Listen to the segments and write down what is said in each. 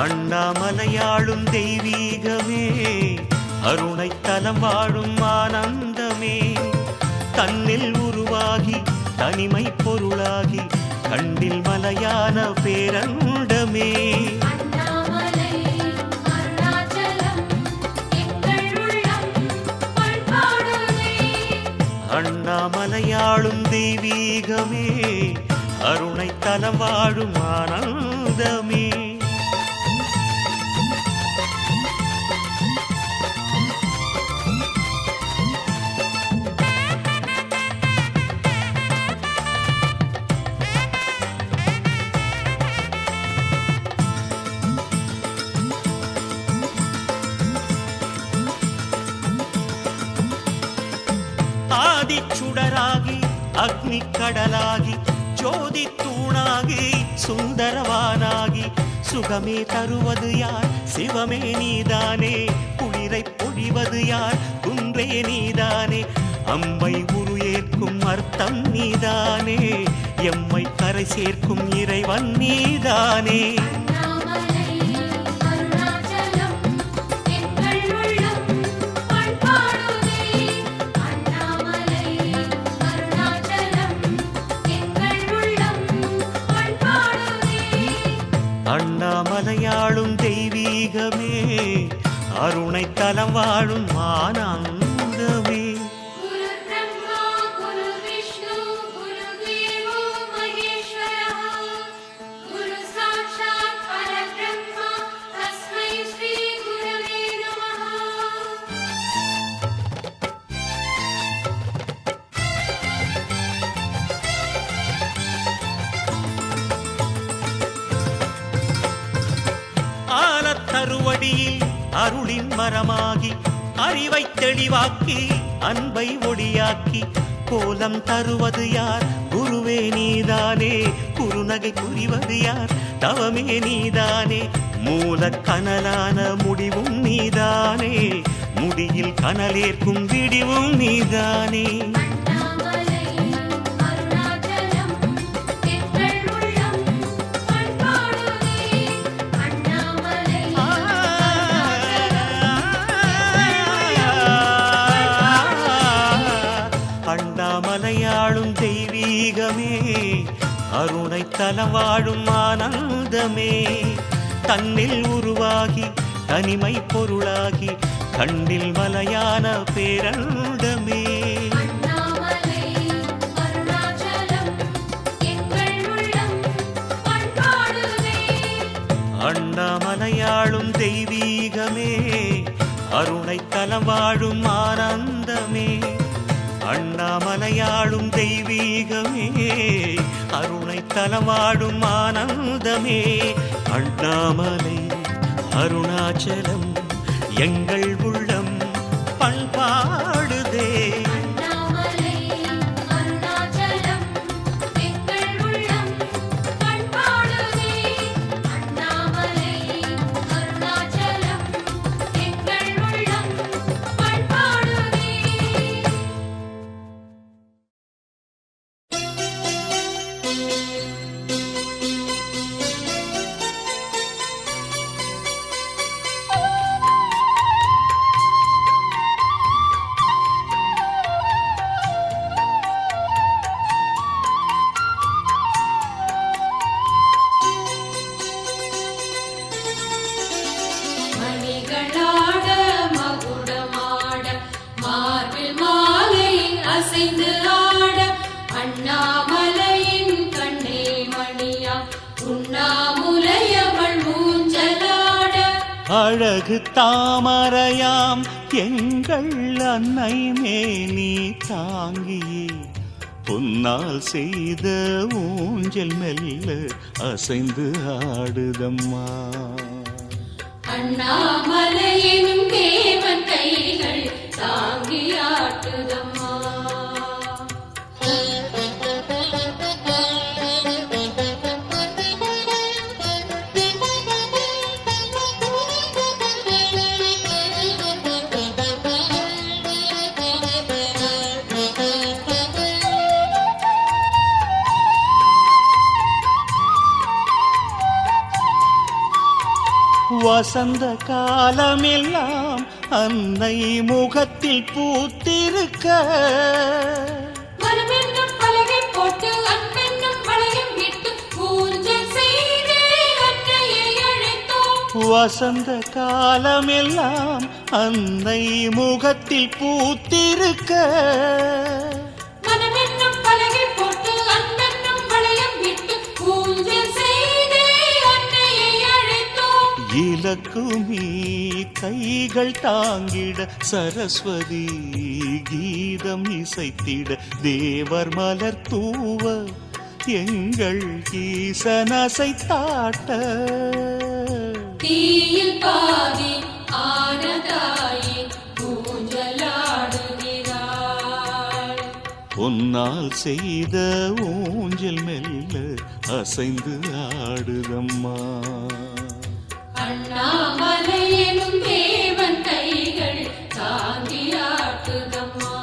அண்ணாமலையாளும் தெய்வீகமே, அருணை தலம் வாழும் ஆனந்தமே, தன்னில் உருவாகி தனிமை பொருளாகி கண்ணில் மலையான பேரண்டமே. அண்ணாமலையாளும் தெய்வீகமே, அருணை தலம் வாழும் ஆனந்தமே. ஆதிச்சுடராகி அக்னி கடலாகி ஜோதி தூணாகி சுந்தரவானாகி சுகமே தருவது யார்? சிவமே நீதானே. குளிரை பொழிவது யார்? குன்றே நீதானே. அம்மை உரு ஏற்கும் அர்த்தம் நீதானே. எம்மை கரை சேர்க்கும் இறைவன் நீதானே. அண்ணாமலையாளும் தெய்வீகமே, அருணை தலம் வாழும் ஆனந்தமே. தருவடியில் அருளின் மரமாகி அறிவை தெளிவாக்கி அன்பை ஒளியாக்கி கோலம் தருவது யார்? குருவே நீதானே. குருநகை புரிவது யார்? தவமே நீதானே. மூல கனலான முடிவும் நீதானே. முடியில் கனலேற்கும் விடிவும் நீதானே. அண்ணாமலையாளும் தெய்வீகமே, அருணை தலம் வாழும் ஆனந்தமே, தன்னில் உருவாகி தனிமை பொருளாகி கண்ணில் மலையான பேரண்டமே. அண்ணாமலையாளும் தெய்வீகமே, அருணை தலம் வாழும் ஆனந்தமே. அண்ணாமலையாளும் தெய்வீகமே, அருணை தலம் வாழும் ஆனந்தமே. அண்ணாமலை அருணாச்சலம் எங்கள் உள்ளம் பண்பாடுதே. அழகு தாமரையாம் எங்கள் அன்னை மேனி தாங்கியே பொன்னால் செய்த ஊஞ்சல் மெல்ல அசைந்து ஆடுதம்மா. அண்ணாமலையின் தேவன் கைகள் தாங்கி ஆட்டுதம்மா. வசந்த காலமெல்லாம் அன்னை முகத்தில் பூத்திருக்க மனமென்னும் பலகை போட்டு அன்பென்னும் வளையம் விட்டு ஊஞ்சல் செய்தே அன்னையை அழைத்தோம். வசந்த காலமெல்லாம் அன்னை முகத்தில் பூத்திருக்க மனமென்னும் பலகை போட்டு அன்பென்னும் வளையம் விட்டு ஊஞ்சல் செய்தே அன்னையை அழைத்தோம். இலக்குமி கைகள் தாங்கிட சரஸ்வதி கீதம் இசைத்திட தேவர் மலர் தூவ எங்கள் ஈசனசை தாட்ட தீயில் பாதி ஆனதாயே ஊஞ்சலாடுகிறாள். பொன்னால் செய்த ஊஞ்சல் மெல்ல அசைந்து ஆடுதம்மா. அண்ணாமலை எனும் தேவன் கைகள் தாங்கி ஆட்டுதம்மா.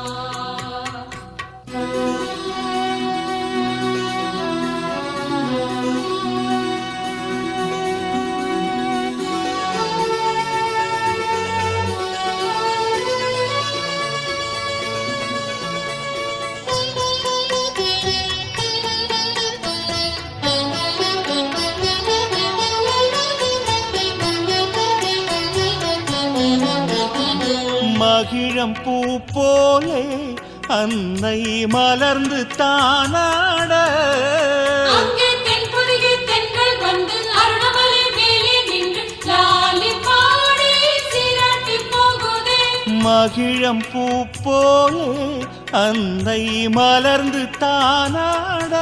மகிழம் பூ போலே அன்னை மலர்ந்து தானாட அங்கே தென்பொதிகை தென்றல் வந்து அருணமலை மேலே நின்று லாலி பாடி சீராட்டி போகுதே. மகிழம் பூ போலே அன்னை மலர்ந்து தானாட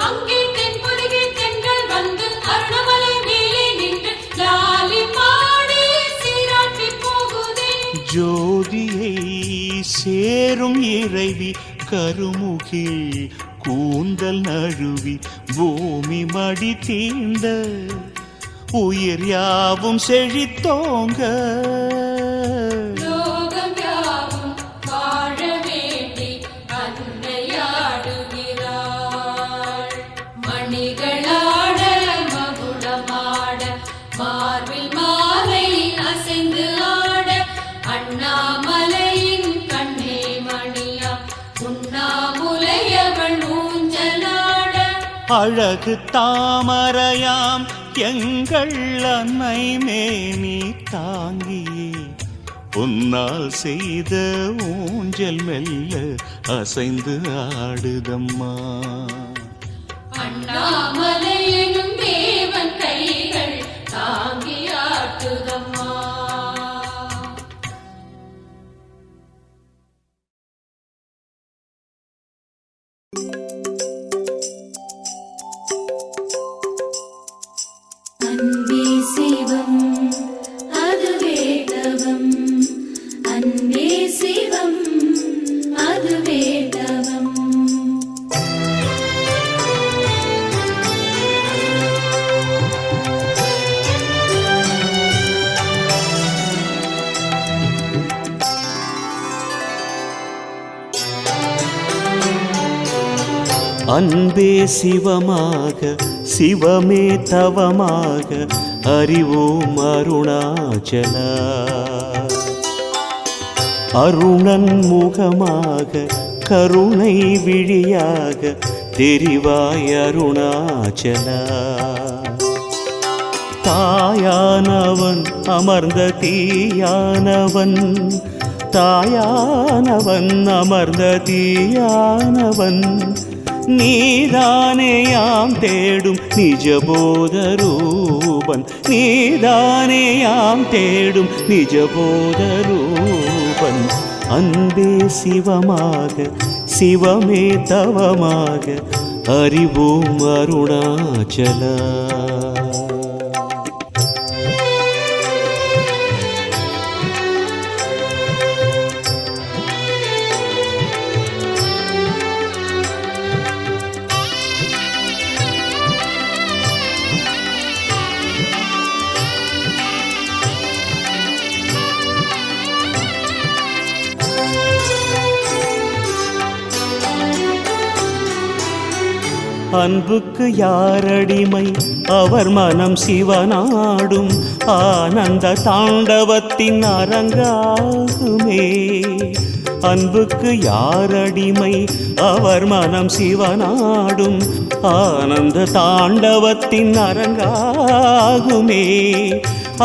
அங்கே தென்பொதிகை தென்றல் வந்து அருணமலை மேலே நின்று லாலி பாடி சீராட்டி போகுதே. ஜோதியை சேரும் இறைவி கருமுகில் கூந்தல் நழுவி பூமி மடி தீண்ட உயிர் யாவும் செழித்தோங்க லோகம் யாவும் வாழ வேண்டி அன்னையாடுகிறாள். மணிகளாட மகுடமாட மார்பில் மாலை அசைந்து ஆட அண்ணாமலையின் கண்ணே மணியா உண்ணாமுலையவள் ஊஞ்சலாட. அழகு தாமரையாம் எங்கள் அன்னை மேனி தாங்கியே உன்னால் செய்த ஊஞ்சல் மெல்ல அசைந்து ஆடுதம்மா. அண்ணாமலை எனும் தேவன் கைகள் தாங்கி ஆட்டுதம்மா. அன்பே சிவம் அதுவே தவம், அன்பே சிவம் அதுவே தவம். அன்பே சிவமாக சிவமே தவமாக அறிவோம் அருணாச்சலா. அருணன் முகமாக கருணை விழியாக தெரிவாய் அருணாச்சலா. தாயானவன் அமர்ந்த தீயானவன், தாயானவன் அமர்ந்த தீயானவன், நீதானேயாம் தேடும் நிஜபோத ரூபன், நீதானேயாம் தேடும் நிஜபோத ரூபன். அன்பே சிவமாக சிவமே தவமாக அறிவோம் அருணாச்சலா. அன்புக்கு யாரடிமை அவர் மனம் சிவனாடும் ஆனந்த தாண்டவத்தின் அரங்காகுமே. அன்புக்கு யாரடிமை அவர் மனம் சிவனாடும் ஆனந்த தாண்டவத்தின் அரங்காகுமே.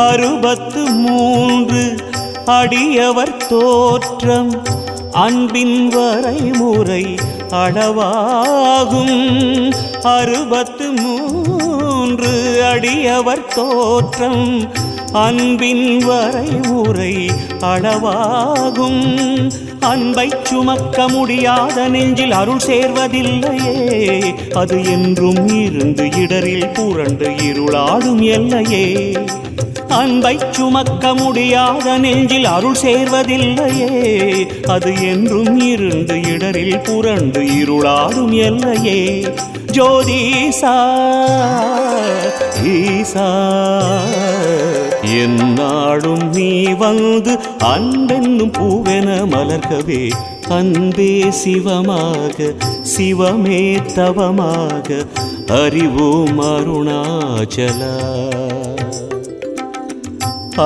63 அடியவர் தோற்றம் அன்பின் வரைமுறை அளவாகும். 63 அடியவர் தோற்றம் அன்பின் வரைமுறை அளவாகும். அன்பை சுமக்க முடியாத நெஞ்சில் அருள் சேர்வதில்லையே, அது என்றும் இருந்து இடரில் புரண்டு இருளாடும் எல்லையே. அன்பை சுமக்க முடியாத நெஞ்சில் அருள் சேர்வதில்லையே, அது என்றும் இருந்து இடரில் புரண்டு இருளாடும் எல்லையே. ஜோதிசா ஈசா என்னாடும் நீ வந்து அன்பென்னும் பூவென மலர்கவே. அன்பே சிவமாக சிவமே தவமாக அறிவோம் அருணாச்சலா.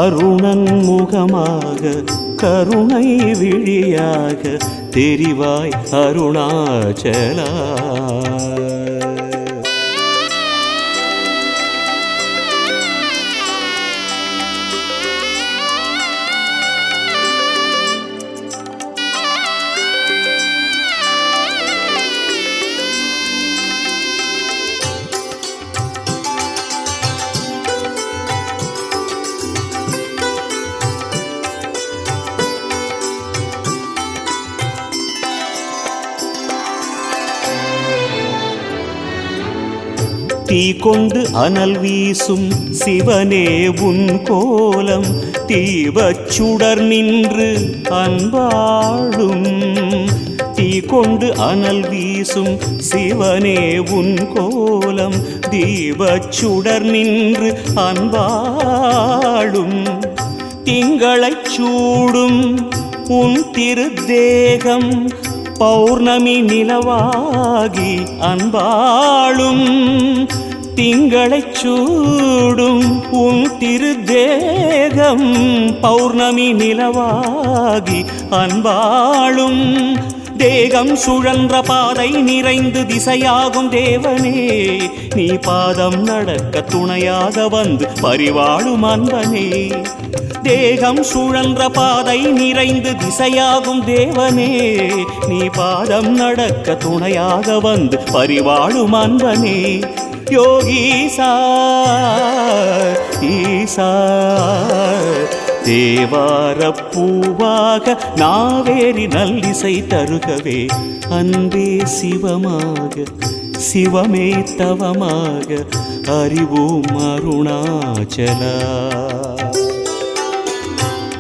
அருணன் முகமாக கருணை விழியாக தெரிவாய் அருணாச்சலா. தீ கொண்டு அனல் வீசும் சிவனே உன் கோலம் தீபச் சுடர் நின்று அன்பாடும். தீ கொண்டு அனல் வீசும் சிவனே உன் கோலம் தீபச் சுடர் நின்று அன்பாடும். திங்களைச் சூடும் உன் திருத்தேகம் பௌர்ணமி நிலவாகி அன்பாளும். திங்களைச் சூடும் உன் திருத்தேகம் பௌர்ணமி நிலவாகி அன்பாளும். தேகம் சுழன்ற பாதை நிறைந்து திசையாகும் தேவனே, நீ பாதம் நடக்க துணையாக வந்து பரிவாழும் அன்பனே. தேகம் சுழன்ற பாதை நிறைந்து திசையாகும் தேவனே, நீ பாதம் நடக்க துணையாக வந்து பரிவாழும் அன்பனே. யோகீசா ஈசா தேவாரப் பூவாக நாவேரி நல்லிசை தருகவே. அன்பே சிவமாக சிவமே தவமாக அறிவோம் அருணாச்சலா.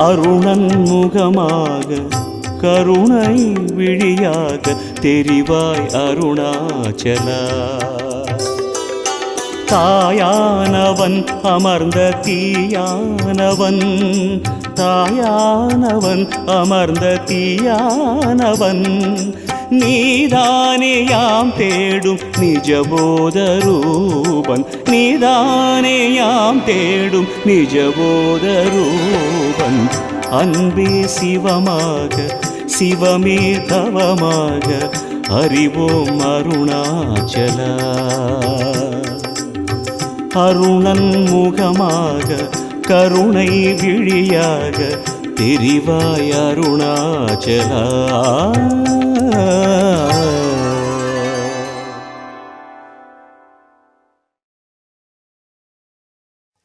அருணன் முகமாக கருணை விழியாக தெரிவாய் அருணாச்சலா. தாயானவன் அமர்ந்த தீயானவன் தாயானவன் அமர்ந்த தீயானவன் நீதானே யாம் தேடும் நிஜபோத ரூபன். நீதானே யாம் தேடும் நிஜபோத ரூபன். அன்பே சிவமாக சிவமே தவமாக அறிவோம் அருணாச்சலா. அருணன் முகமாக கருணை விழியாக தெரிவாய் அருணாச்சலா.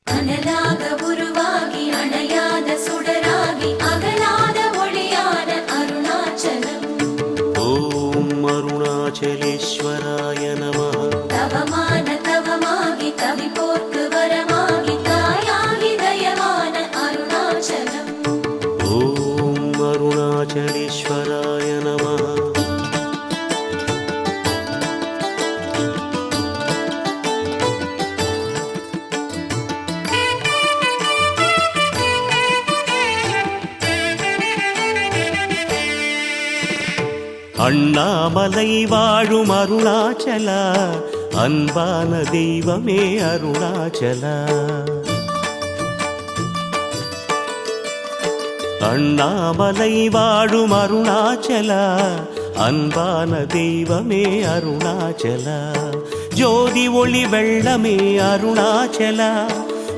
அனலாக உருவாகி அணையாத சுடராகி அகலாத ஒளியான அருணாச்சலம். ஓம் அருணாச்சலேஸ்வராய நமः. தவமான தவமாகி தவிப்போர்க்கு வரமாகி தாயாகி தயவான அருணாச்சலம். ஓம் அருணாச்சலேஸ்வராய நமः. அண்ணாமலை வாழும் அருணாச்சலா. அன்பான தெய்வமே அருணாச்சலா. அண்ணாமலை வாழும் அருணாச்சலா, அன்பான தெய்வமே அருணாச்சலா. ஜோதி ஒளி வெள்ளமே அருணாச்சலா,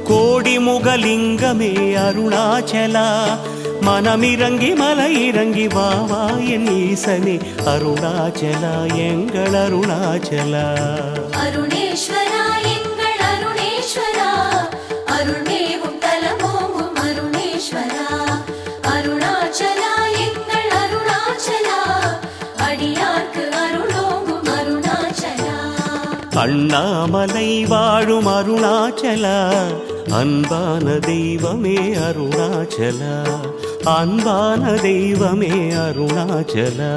கோடி முகலிங்கமே அருணாச்சலா. மனமிறங்கி மலை இறங்கி வாவா என் ஈசனே அருணாச்சலா, எங்கள் அருணாச்சலா. அருணேஸ்வரா எங்கள் அருணேஸ்வரா, அருள்மேவும் தலமோங்கும் அருணேஸ்வரா. அருணாச்சலா எங்கள் அருணாச்சலா, அடியார்க்கு அருளோங்கும் அருணாச்சலா. அண்ணாமலை வாழும் அருணாச்சலா, அன்பான தெய்வமே அருணாச்சலா, அன்பான தெய்வமே அருணாச்சலா.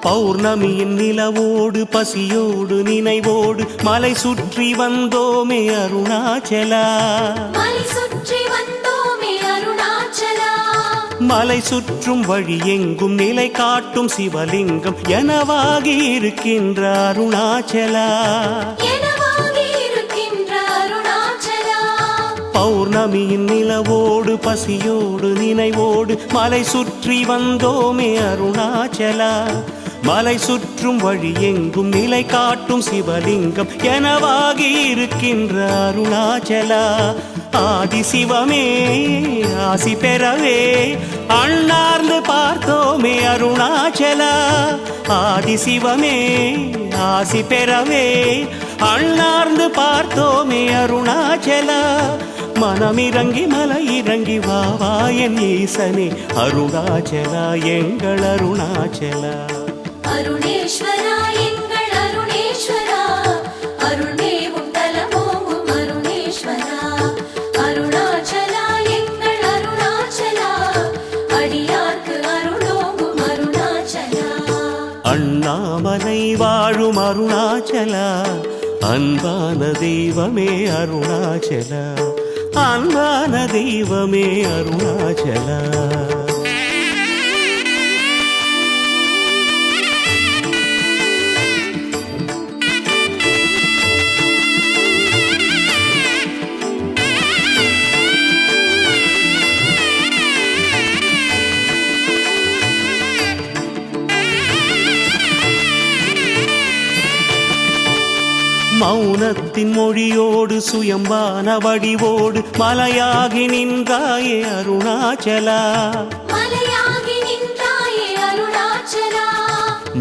பௌர்ணமியின் நிலவோடு பசியோடு நினைவோடு மலை சுற்றி வந்தோமே அருணாச்சலா. மலை சுற்றி வந்தோமே அருணாச்சலா. மலை சுற்றும் வழி எங்கும் நிலை காட்டும் சிவலிங்கம் எனவாகி இருக்கின்ற அருணாச்சலா. எனவாகி இருக்கின்ற அருணாச்சலா. பௌர்ணமியின் நிலவோடு பசியோடு நினைவோடு மலை சுற்றி வந்தோமே அருணாச்சலா. மலை சுற்றும் வழி எங்கும் நிலை காட்டும் சிவலிங்கம் எனவாகி இருக்கின்ற அருணாச்சலா. ஆதி சிவமே ஆசி பெறவே அண்ணார்ந்து பார்த்தோமே அருணாச்சலா. ஆதி சிவமே ஆசி பெறவே அண்ணார்ந்து பார்த்தோமே அருணாச்சலா. மனமிறங்கி மலை இறங்கி வாவா என் ஈசனே அருணாச்சலா, எங்கள் அருணாச்சலா. அருணேஸ்வரா எங்கள் அருணேஸ்வரா, அருள்மேவும் தலமோங்கும் அருணேஸ்வரா. அருணாச்சலா எங்கள் அருணாச்சலா, அடியார்க்கு அருளோங்கும் அருணாச்சலா. அண்ணாமலை வாழும் அருணாச்சலா, அன்பான தெய்வமே அருணாச்சலா, அன்பான தெய்வமே அருணாச்சலா. மௌனத்தின் மொழியோடு சுயம்பான வடிவோடு மலையாகி நின்றாயே அருணாச்சலா. மலையாகி நின்றாயே அருணாச்சலா.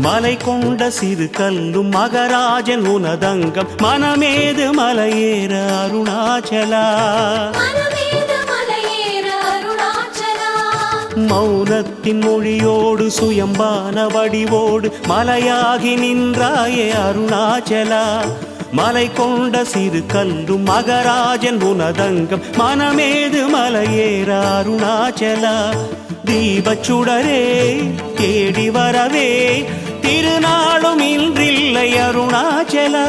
மலை கொண்ட சிறு கல்லும் மகராஜன் உனதங்கம் மனமேது மலையேற அருணாச்சலா. மனமேது மலையேற அருணாச்சலா. மௌனத்தின் மொழியோடு சுயம்பான வடிவோடு மலையாகி நின்றாயே அருணாச்சலா. மலை கொண்ட சிறு கல்லும் மகராஜன் உனதங்கம் மனமேது மலையேற அருணாச்சலா. தீபச்சுடரே தேடி வரவே திருநாளும் இன்றில்லை அருணாச்சலா.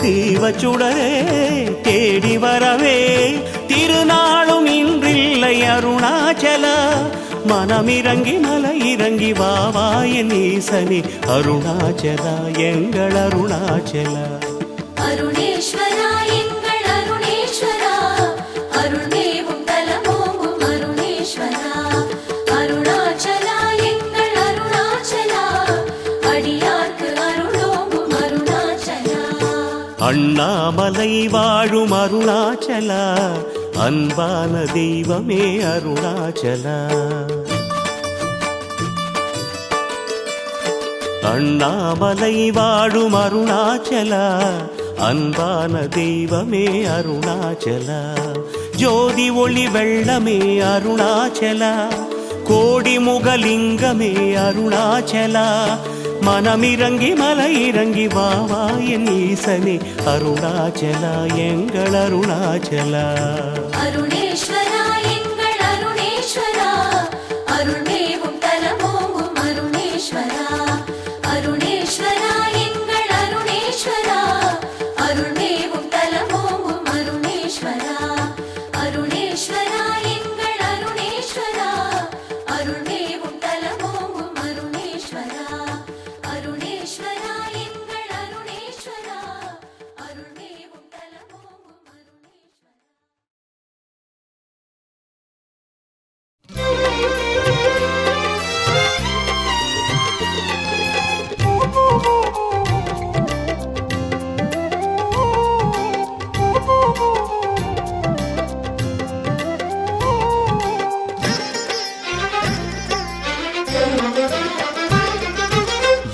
தீபச்சுடரே தேடி வரவே திருநாளும் இன்றில்லை அருணாச்சலா. மனமிறங்கி மலை இறங்கி வாவா என் ஈசனே அருணாச்சலா, எங்கள் அருணாச்சலா. அருணேஸ்வரா எங்கள் அருணேஸ்வரா, அருள்மேவும் தலமோங்கும் அருணேஸ்வரா. அருணாச்சலா எங்கள் அருணாச்சலா, அடியார்க்கு அருளோங்கும் அருணாச்சலா. அண்ணாமலை வாழும் அருணாச்சலா, அன்பான தெய்வமே அருணாச்சலா. அண்ணாமலை வாழும் அருணாச்சலா, அன்பான தெய்வமே அருணாச்சலா. ஜோதி ஒளி வெள்ளமே அருணாச்சலா, கோடி முகலிங்கமே அருணாச்சலா. மனமிறங்கி மலை இறங்கி வாவா என் ஈசனே அருணாச்சலா, எங்கள் அருணாச்சலா. அருணேஸ்வரா எங்கள் அருணேஸ்வரா,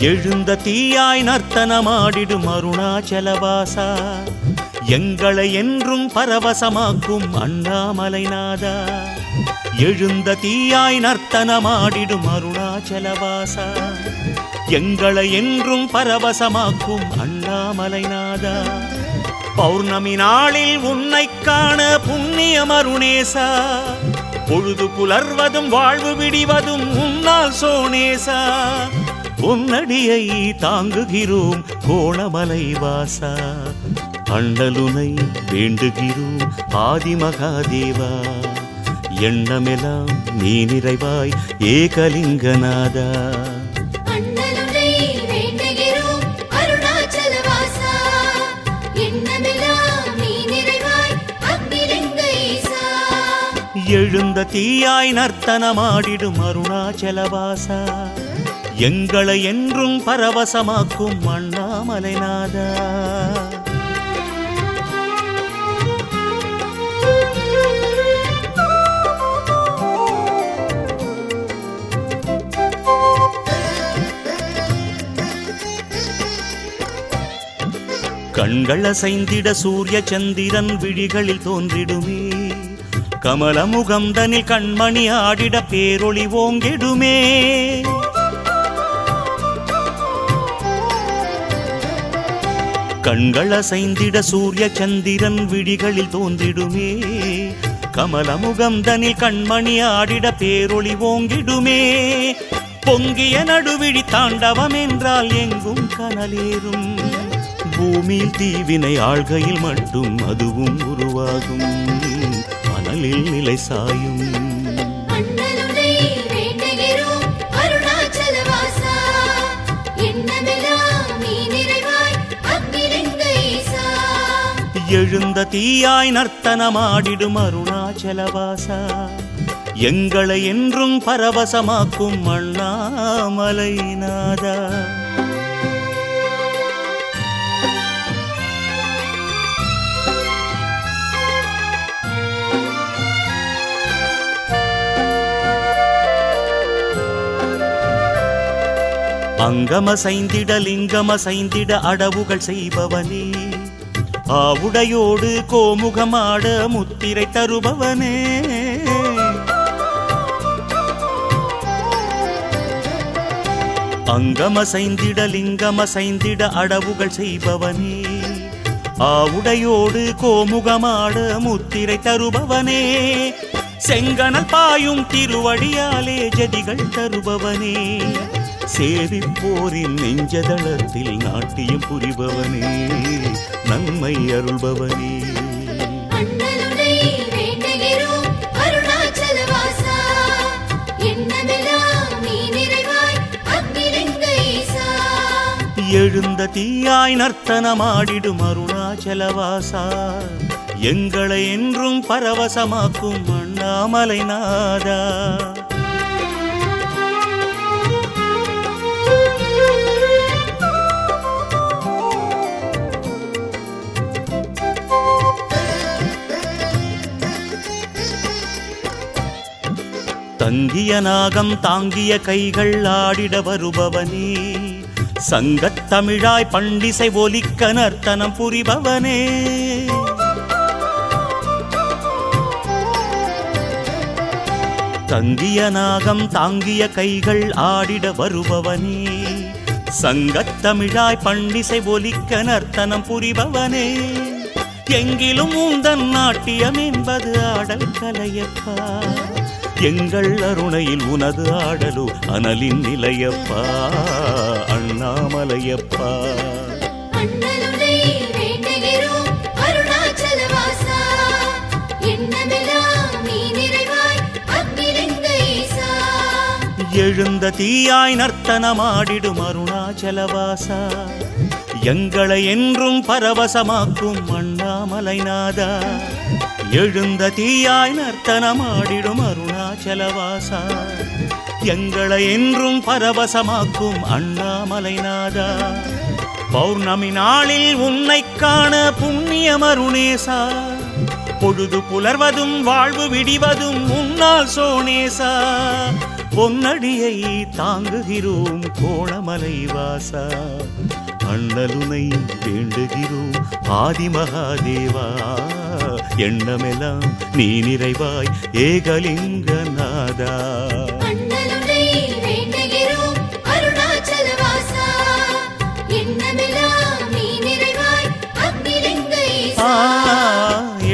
எழுந்த தீயாய் நர்த்தனமாடிடும் அருணாச்சலவாசா, எங்களை என்றும் பரவசமாக்கும் அண்ணாமலைநாதா. எழுந்த தீயாய் நர்த்தனமாடிடும் அருணாச்சலவாசா, எங்களை என்றும் பரவசமாக்கும் அண்ணாமலைநாதா. பௌர்ணமி நாளில் உன்னை காண புண்ணியம் அருணேசா, பொழுது புலர்வதும் வாழ்வு விடிவதும் உன்னால் சோனேசா. உன்னடியை தாங்குகிறோம் கோணமலை வாசா, அண்ணலுனை வேண்டுகிறோம் ஆதிமகாதேவா. எண்ணமெல்லாம் நீ நிறைவாய் ஏகலிங்கநாதா. அண்ணலுனை வேண்டுகிறோம் அருணாச்சலவாசா, எண்ணமெல்லாம் நீ நிறைவாய் அக்னிலிங்க ஈசா. எழுந்த தீயாய் நர்த்தனமாடிடும் அருணாச்சலவாசா, எங்களை என்றும் பரவசமாக்கும் அண்ணாமலைநாதா. கண்கள் அசைந்திட சூரிய சந்திரன் விழிகளில் தோன்றிடுமே, கமலமுகந்தனில் கண்மணி ஆடிட பேரொளி ஓங்கிடுமே. கண்கள் அசைந்திட சூரிய சந்திரன் விழிகளில் தோன்றிடுமே, கமலமுகந்தனில் கண்மணி ஆடிட பேரொளி ஓங்கிடுமே. பொங்கிய நடுவிழி தாண்டவம் என்றால் எங்கும் கனலேறும், பூமியில் தீவினை ஆழ்கையில் மட்டும் அதுவும் உருவாகும், மணலில் நிலை சாயும். அண்ணலுனை வேண்டுகிறோம் அருணாச்சலவாசா, எண்ணமெல்லாம் நீ நிறைவாய் அக்னிலிங்க ஈசா. எழுந்த தீயாய் நர்த்தனமாடிடும் அருணாச்சலவாசா, எங்களை என்றும் பரவசமாக்கும் அண்ணாமலைநாதா. அங்கமசைந்திட லிங்கமசைந்திட அடவுகள் செய்பவனே, ஆவுடையோடு கோமுகமாட முத்திரை தருபவனே. அங்கமசைந்திட லிங்கமசைந்திட அடவுகள் செய்பவனே, ஆவுடையோடு கோமுகமாட முத்திரை தருபவனே. செங்கனல் பாயும் திருவடியாலே ஜதிகள் தருபவனே, சேவிப்போரின் நெஞ்சதளத்தில் நாட்டியம் புரிபவனே, நன்மை அருள்பவனே. அண்ணலுனை வேண்டுகிறோம் அருணாச்சலவாசா, எண்ணமெல்லாம் நீ நிறைவாய் அக்னிலிங்க ஈசா. எழுந்த தீயாய் நர்த்தனமாடிடும் அருணாச்சலவாசா, எங்களை என்றும் பரவசமாக்கும் அண்ணாமலைநாதா. தங்கிய நாகம் தாங்கிய கைகள் ஆடிட வருபவனே, சங்கத்தமிழாய் பண்டிசை ஒலிக்க நர்த்தனம் புரிபவனே. தங்கிய நாகம் தாங்கிய கைகள் ஆடிட வருபவனே, சங்கத்தமிழாய் பண்டிசை ஒலிக்க நர்த்தனம் புரிபவனே. எங்கிலும் உந்தன் நாட்டியம் என்பது ஆடல் கலையப்பா, எங்கள் அருணையில் உனது ஆடலு அனலின் நிலையப்பா, அண்ணாமலையப்பா. அண்ணலுனை வேண்டுகிறோம் அருணாச்சலவாசா, எண்ணமெல்லாம் நீ நிறைவாய் அக்னிலிங்க ஈசா. எழுந்த தீயாய் நர்த்தனமாடிடும் அருணாச்சலவாசா, எங்களை என்றும் பரவசமாக்கும் அண்ணாமலைநாதா. எழுந்த தீயாய் நர்த்தனமாடிடும் அருணாச்சலவாசா, எங்களை என்றும் பரவசமாக்கும் அண்ணாமலைநாதா. பௌர்ணமி நாளில் உன்னை காண புண்ணியம் அருணேசா, பொழுது புலர்வதும் வாழ்வு விடிவதும் உன்னால் சோனேசா. பொன்னடியை தாங்குகிறோம் கோணமலை வாசா. அண்ணலுனை வேண்டுகிறோம் ஆதிமகாதேவா. எண்ணமெல்லாம் நீ நிறைவாய் ஏகலிங்கநாதா. அண்ணலுனை வேண்டுகிறோம் அருணாச்சல வாசா. எண்ணமெல்லாம் நீ நிறைவாய் அக்னிலிங்க ஈசா.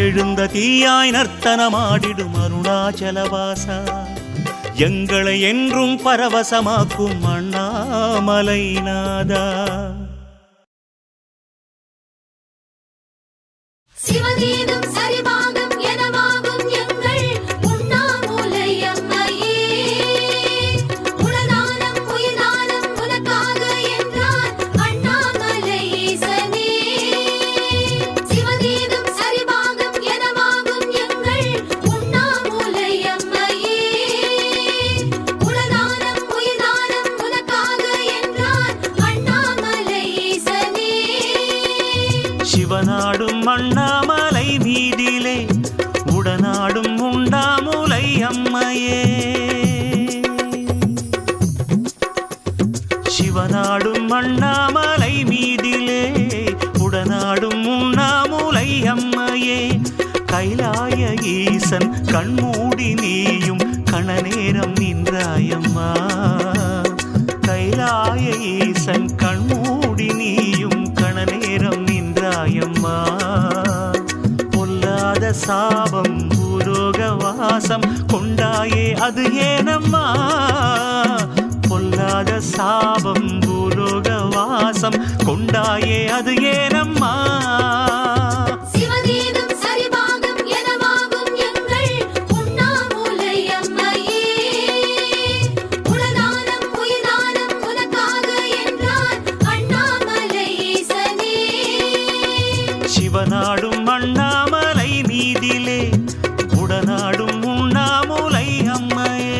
எழுந்த தீயாய் நர்த்தனமாடிடும் அருணாச்சலவாசா. எங்களை என்றும் பரவசமாக்கும் அண்ணாமலைநாதா. சிவதீதம் சரிபாகம் எனவாகும் எங்கள் உண்ணாமூலை அம்மையே. உலதானம் உயிர்தானம் உனக்காக என்றான் அண்ணாமலை ஈசனே. சிவதீதம் சரிபாகம் எனவாகும் எங்கள் உண்ணாமூலை அம்மையே. உலதானம் உயிர்தானம் உனக்காக என்றான் அண்ணாமலை ஈசனே. சிவனாடும் அண்ணாமலை மீதிலே உடனாடும் உண்டாமுலை அம்மையே. சிவனாடும் அண்ணாமலை மீதிலே உடனாடும் உண்ணாமுலை அம்மையே. கைலாய ஈசன் கண்மூடி நீயும் கணநேரம் நின்றாயம்மா. கைலாய ஈசன் கண்மூடி நீயும் கணநேரம் நின்றாயம்மா. பொல்லாத சாபம் பூலோக வாசம் கொண்டாயே அது ஏனம்மா. பொல்லாத சாபம் பூலோக வாசம் கொண்டாயே அது ஏனம்மா. சிவதீதம் சரிபாகம் எனவாகும் எங்கள் உண்ணாமூலை அம்மையே. உலதானம் உயிர்தானம் உனக்காக என்றான் அண்ணாமலை ஈசனே. சிவனாடும் அண்ணாமலை மீதிலே உடனாடும் உண்ணாமுலை அம்மையே.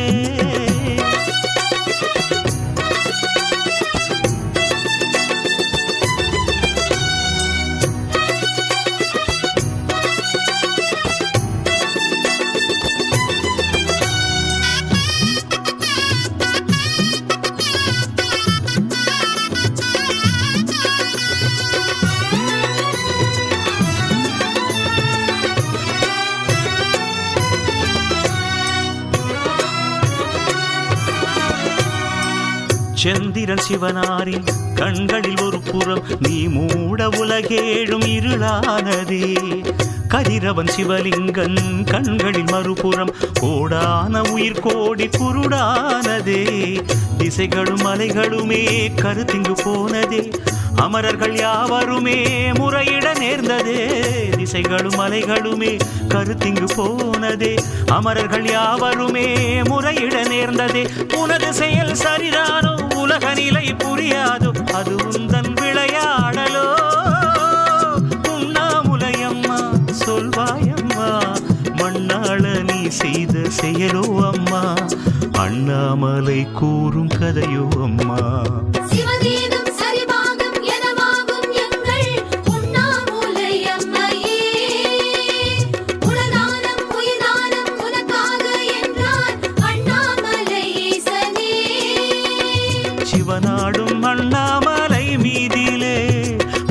செந்திரன் சிவனாரின் கண்களில் ஒரு புறம் நீ மூட உலகேழும் இருளானதே. கதிரவன் சிவலிங்கன் கண்களில் மறுபுறம் கோடான உயிர் கோடி குருடானதே. திசைகளும் மலைகளுமே கருத்திங்கு போனதே. அமரர்கள் யாவருமே முறையிட நேர்ந்ததே. திசைகளும் மலைகளுமே கருத்திங்கு போனதே. அமரர்கள் யாவருமே முறையிட நேர்ந்ததே. உனது செயல் சரிதானோ உலக நிலை புரியாதோ அது உந்தன் விளையாடலோ. உண்ணாமுலையம்மா சொல்வாயம்மா மண்ணாள நீ செய்த செயலோ அம்மா. அண்ணாமலை கூறும் கதையோ அம்மா. சிவதீதம் சரிபாகம் எனவாகும் எங்கள் உண்ணாமூலை அம்மையே. உலதானம் உயிர்தானம் உனக்காக என்றான் அண்ணாமலை ஈசனே. சிவனாடும் அண்ணாமலை மீதிலே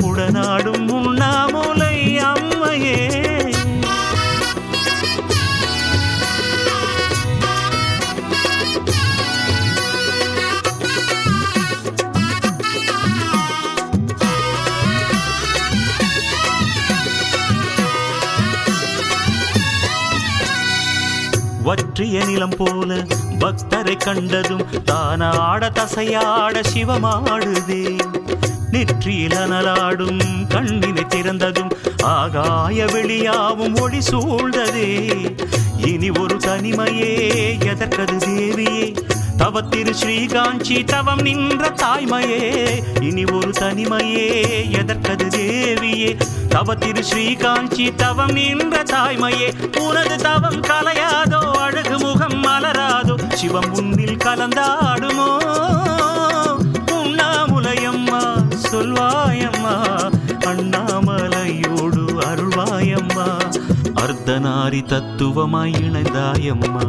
உடனாடும் உண்ணாமுலை அம்மையே. வற்றிய நிலம் போல பக்தரை கண்டதும் தானாட தசையாட சிவமாடுதே. நெற்றியில் அனலாடும் கண்ணினை திறந்ததும் ஆகாய வெளியாவும் ஒளி சூழ்ந்ததே. இனி ஒரு தனிமையே எதற்கது தேவியே. தவத்திரு ஸ்ரீகாஞ்சி தவம் நின்ற தாய்மையே. இனி ஒரு தனிமையே எதற்கது தேவியே. தவத்திரு ஸ்ரீகாஞ்சி தவம் நின்ற தாய்மையே. உனது தவம் கலையாதோ அழகு முகம் மலராதோ சிவம் உன்னில் கலந்தாடுமோ. உண்ணாமுலையம்மா சொல்வாயம்மா அண்ணாமலையோடு அருள்வாயம்மா. அர்த்தநாரி தத்துவமாய் இணைந்தாயம்மா.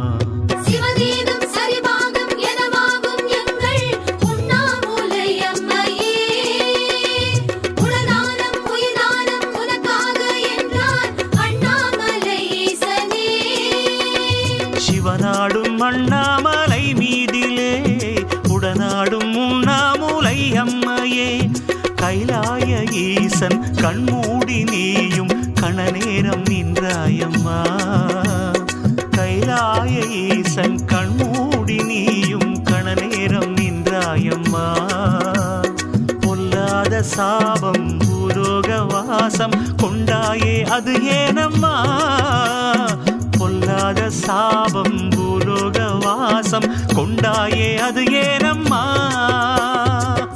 சிவதீதம் சரிபாகம் ஈசன் கண்மூடி நீயும் கணநேரம் நின்றாயம்மா கைலாய ஈசன் கண்மூடி நீயும் கணநேரம் நின்றாயம்மா பொல்லாத சாபம் பூலோக வாசம் கொண்டாயே அது ஏனம்மா பொல்லாத சாபம் பூலோக வாசம் கொண்டாயே அது ஏனம்மா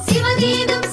சிவகீதம்